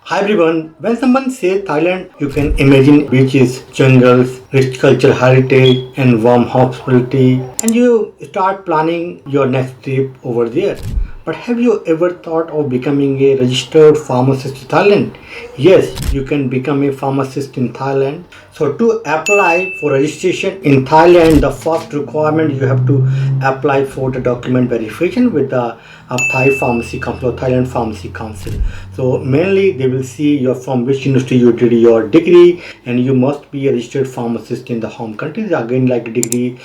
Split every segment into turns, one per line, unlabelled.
Hi everyone, when someone says Thailand, you can imagine beaches, jungles, rich cultural heritage and warm hospitality, and you start planning your next trip over there. But have you ever thought of becoming a registered pharmacist in Thailand? Yes, you can become a pharmacist in Thailand. So to apply for registration in Thailand, the first requirement you have to apply for the document verification with the Thai Pharmacy Council or Thailand Pharmacy Council. So mainly they will see you're from which university you did your degree, and you must be a registered pharmacist in the home country. Again, like degree,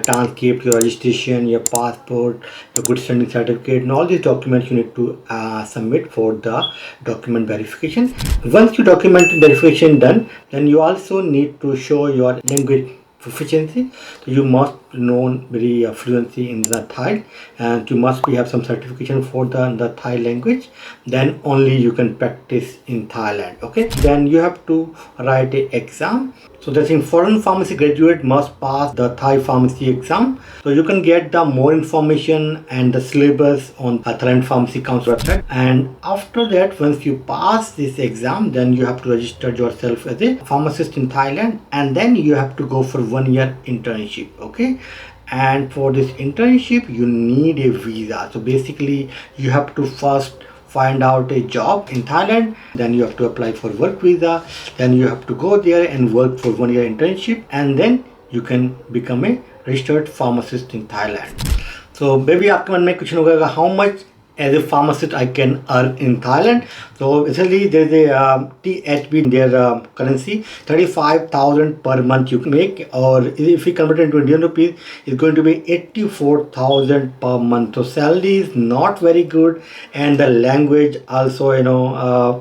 transcript, your registration, your passport, your good standing certificate, and all these documents you need to submit for the document verification. Once your document verification done, then you also need to show your language proficiency. So you must know very fluency in the Thai, and you must have some certification for the Thai language. Then only you can practice in Thailand. Okay, then you have to write a exam. So the thing, foreign pharmacy graduate must pass the Thai pharmacy exam. So you can get the more information and the syllabus on the Thailand Pharmacy Council website. And after that, once you pass this exam, then you have to register yourself as a pharmacist in Thailand, and then you have to go for 1 year internship. Okay, and for this internship you need a visa. So basically you have to first find out a job in Thailand, then you have to apply for work visa, then you have to go there and work for 1 year internship, and then you can become a registered pharmacist in Thailand. So maybe आपके मन में कुछ होगा, how much as a pharmacist I can earn in Thailand? So essentially there's a THB, their currency, 35,000 per month you can make, or if we convert it into Indian rupees, it's going to be 84,000 per month. So salary is not very good, and the language also,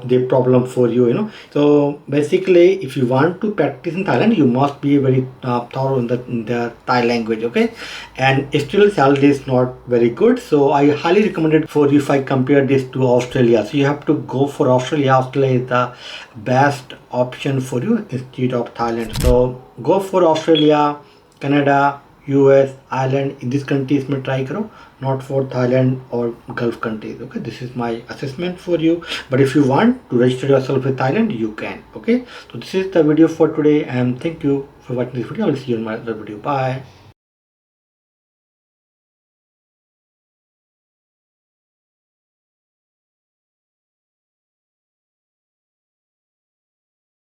the problem for you. So basically, if you want to practice in Thailand, you must be very thorough in the Thai language, okay? And still salary is not very good. So I highly recommend it for you if I compare this to Australia. So you have to go for Australia. Australia is the best option for you instead of Thailand. So go for Australia, Canada, US, Ireland. In these countries में try करो, not for Thailand or Gulf countries. Okay, this is my assessment for you. But if you want to register yourself with Thailand, you can. Okay, so this is the video for today, and thank you for watching this video. I will see you in my other video. Bye.